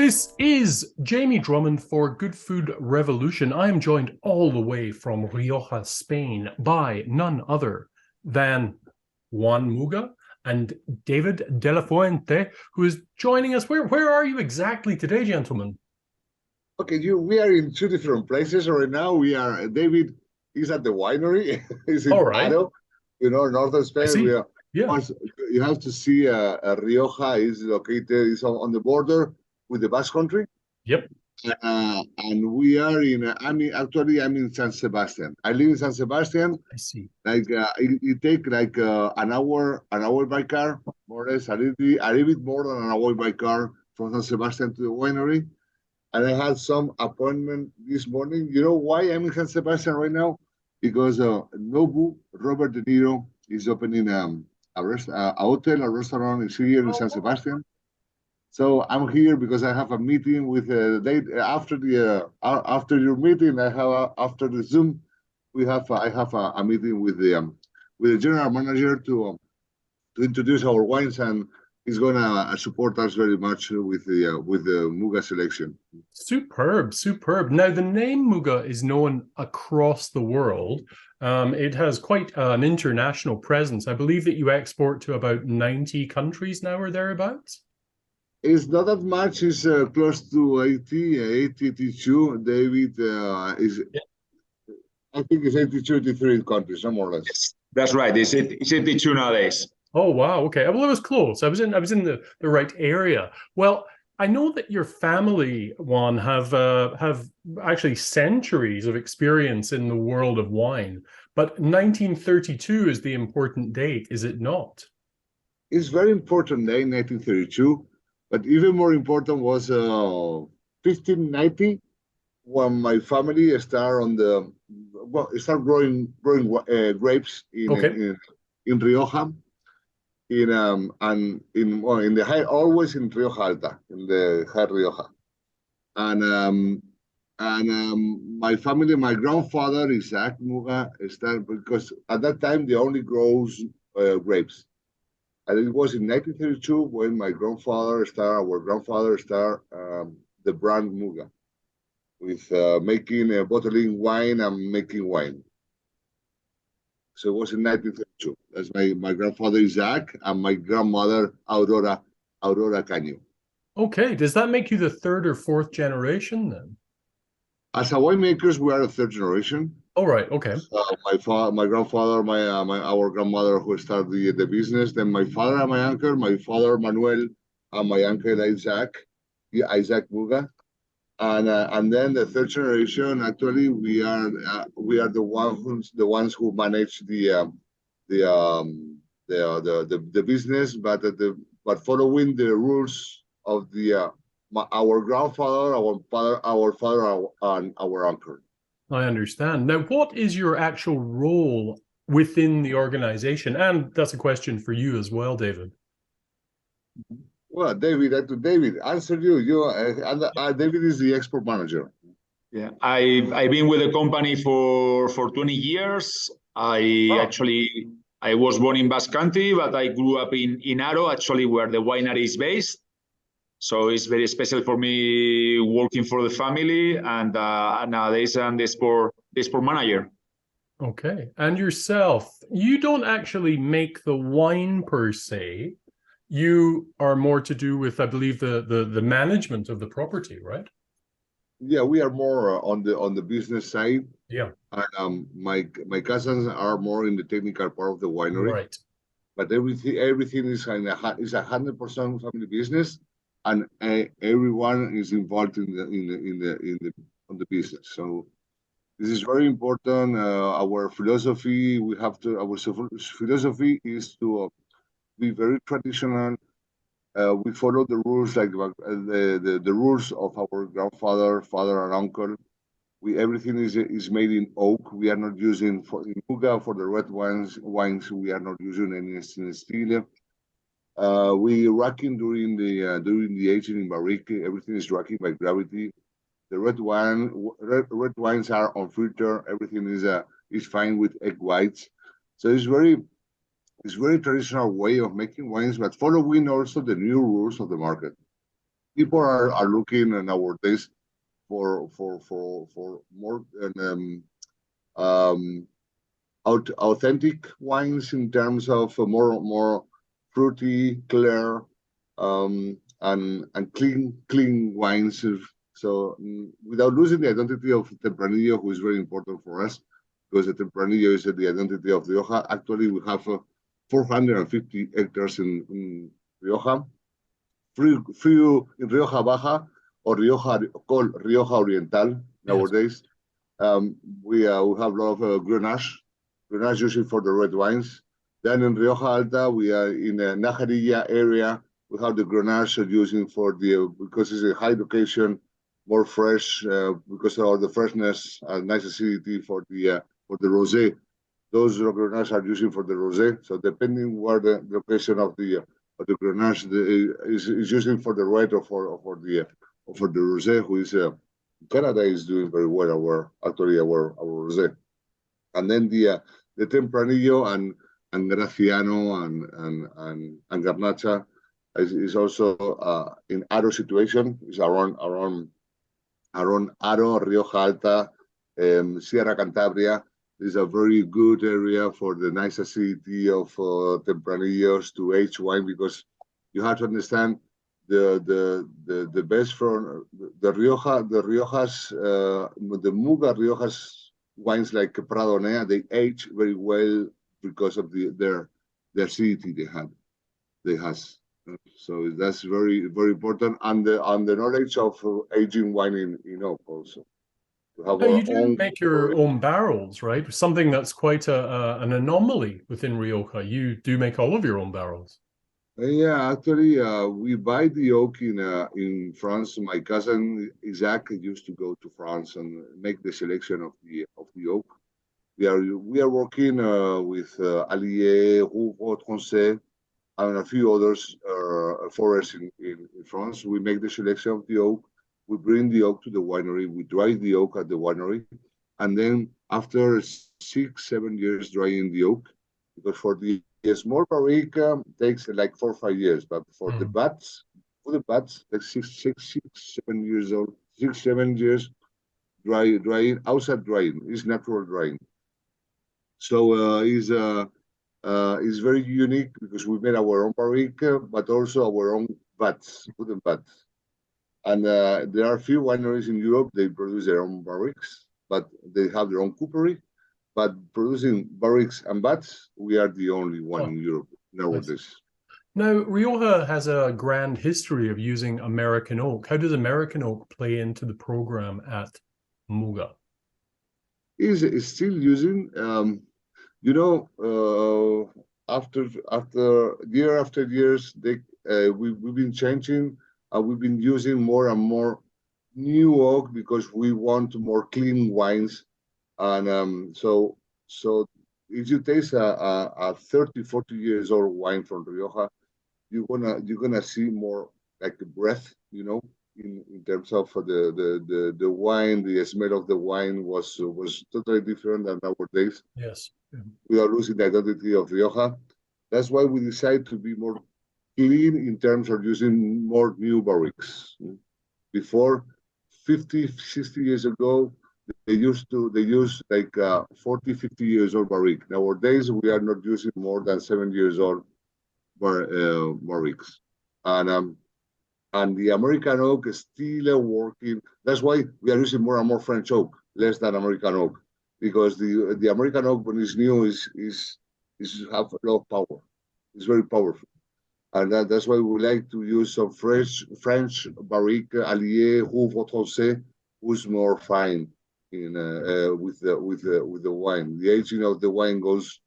This is Jamie Drummond for Good Food Revolution. I am joined all the way from Rioja, Spain, by none other than Juan Muga and David de la Fuente, who is joining us. Where are you exactly today, gentlemen? Okay, we are in two different places right now. David is at the winery. He's in All right. Aro, northern I Spain. see. Yeah. You have to see Rioja is located, is on the border with the Basque Country. Yep. And we are actually, I'm in San Sebastian. I live in San Sebastian. I see. It take an hour by car, more or less, a little bit more than an hour by car from San Sebastian to the winery. And I had some appointment this morning. You know why I'm in San Sebastian right now? Because Nobu, Robert De Niro, is opening a hotel, a restaurant is here in San Sebastian. So I'm here because I have a meeting with after your meeting. After the Zoom, I have a meeting with the general manager to introduce our wines, and he's gonna support us very much with the Muga selection. Superb, superb. Now, the name Muga is known across the world. It has quite an international presence. I believe that you export to about 90 countries now or thereabouts. It's not that much. It's close to 82. David is, I think it's 82, 83 countries, no more or less. Yes, that's right. It's 82 nowadays. Oh, wow. Okay. Well, it was close. I was in the right area. Well, I know that your family, Juan, have actually centuries of experience in the world of wine, but 1932 is the important date, is it not? It's very important day, 1932, but even more important was 1590, when my family started growing grapes in Rioja. Always in Rioja Alta, in the high Rioja, and my family, my grandfather Isaac Muga started, because at that time they only grows grapes, and it was in 1932 when our grandfather started the brand Muga, with bottling wine and making wine. So it was in 1932. That's my grandfather Isaac and my grandmother Aurora Caño. Okay, does that make you the third or fourth generation then? As a winemakers, we are a third generation. Oh, right. Okay. My grandfather, our grandmother who started the business. Then my father and my uncle, my father Manuel and my uncle Isaac Muga. And then the third generation, actually, we are the ones who manage the business, but following the rules of our grandfather, our father, and our uncle. I understand. Now, what is your actual role within the organization? And that's a question for you as well, David. Well, David, answer you. David is the export manager. Yeah, I've been with the company for 20 years. I was born in Basque Country, but I grew up in Aro, actually, where the winery is based. So it's very special for me working for the family, and nowadays I'm the export manager. Okay, and yourself, you don't actually make the wine per se. You are more to do with, I believe, the management of the property, right? Yeah, we are more on the business side. Yeah. And my cousins are more in the technical part of the winery. Right. But everything is 100% family business, and everyone is involved on the business. So this is very important. Our philosophy is to be very traditional. We follow the rules, like the rules of our grandfather, father, and uncle. Everything is made in oak. We are not using in Muga for the red wines. We are not using any stainless steel. We racking during the aging in barrique. Everything is racking by gravity. The red wines are on filter. Everything is fine with egg whites. So it's very traditional way of making wines, but following also the new rules of the market. people are looking nowadays for more authentic wines in terms of more fruity, clear, and clean wines. So without losing the identity of Tempranillo, who is very important for us, because the Tempranillo is the identity of Rioja. Actually, we have 450 hectares in Rioja, few in Rioja Baja or Rioja, called Rioja Oriental nowadays. Yes. We have a lot of Grenache usually for the red wines. Then in Rioja Alta, we are in the Najarilla area. We have the Grenache using because it's a high location, more fresh, because of all the freshness and nice acidity for the rosé. Those Grenache are using for the rosé. So depending where the location of the Grenache is using for the red or for the rosé, who is Canada is doing very well. Our rosé, and then the Tempranillo and Graciano and Garnacha is also in Aro situation. Is around Aro, Rioja Alta, Sierra Cantabria. Is a very good area for the nice acidity of Tempranillos to age wine, because you have to understand the best from the Riojas, the Muga Riojas wines like Pradonea, they age very well because of their acidity they has. So that's very important, and the knowledge of aging wine in oak also. You do make your own barrels, right? Something that's quite an anomaly within Rioja. You do make all of your own barrels. Yeah, actually, we buy the oak in France. My cousin Isaac used to go to France and make the selection of the oak. We are working with Allier, Roux, and a few others forests in France. We make the selection of the oak. We bring the oak to the winery. We dry the oak at the winery, and then after 6-7 years drying the oak, because for the small barrique takes like 4 or 5 years, but for the bats, takes 6-7 years old, 6-7 years drying outside drying is natural drying. So is very unique because we made our own barrique, but also our own wooden vats. And there are a few wineries in Europe, they produce their own barriques, but they have their own cooperage. But producing barriques and vats, we are the only one in Europe nowadays. Now, Rioja has a grand history of using American oak. How does American oak play into the program at Muga? Is still using, after years, we've been changing. We've been using more and more new oak because we want more clean wines. And so if you taste a 30-40 years old wine from Rioja, you're gonna see more like a breath, in terms of the wine. The smell of the wine was totally different than nowadays. Yes, we are losing the identity of Rioja. That's why we decided to be more clean in terms of using more new barriques. Before 50-60 years ago, they used like 40-50 years old barrique. Nowadays, we are not using more than 7 years old barriques. And the American oak is still working. That's why we are using more and more French oak, less than American oak, because the American oak, when it's new, is have a lot of power. It's very powerful. And that's why we like to use some French barrique, Allier, Roux, who's more fine with the wine. The aging of the wine goes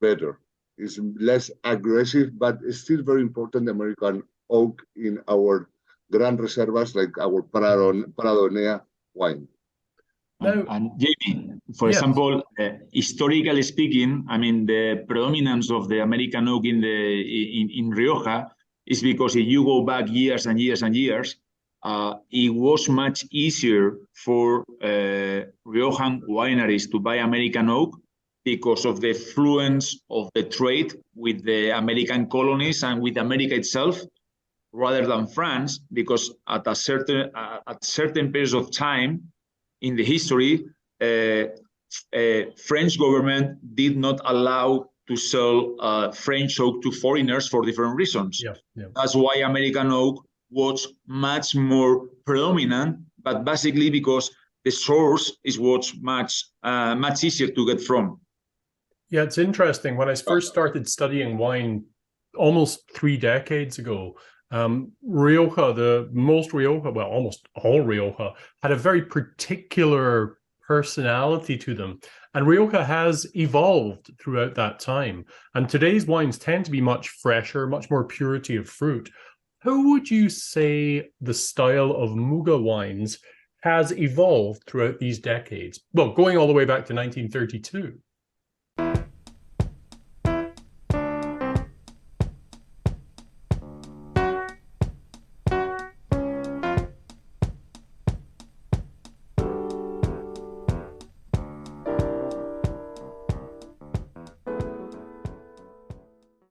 better. It's less aggressive, but it's still very important, the American oak in our Grand Reservas, like our Pradonea wine. And Jamie, for example, historically speaking, I mean, the predominance of the American oak in Rioja is because if you go back years and years and years, it was much easier for Riojan wineries to buy American oak because of the influence of the trade with the American colonies and with America itself. rather than France, because at certain periods of time in the history, French government did not allow to sell French oak to foreigners for different reasons. Yeah, yeah. That's why American oak was much more predominant, but basically because the source is what's much easier to get from. Yeah, it's interesting. When I first started studying wine almost 3 decades ago, Rioja, well, almost all Rioja, had a very particular personality to them. And Rioja has evolved throughout that time. And today's wines tend to be much fresher, much more purity of fruit. How would you say the style of Muga wines has evolved throughout these decades? Well, going all the way back to 1932.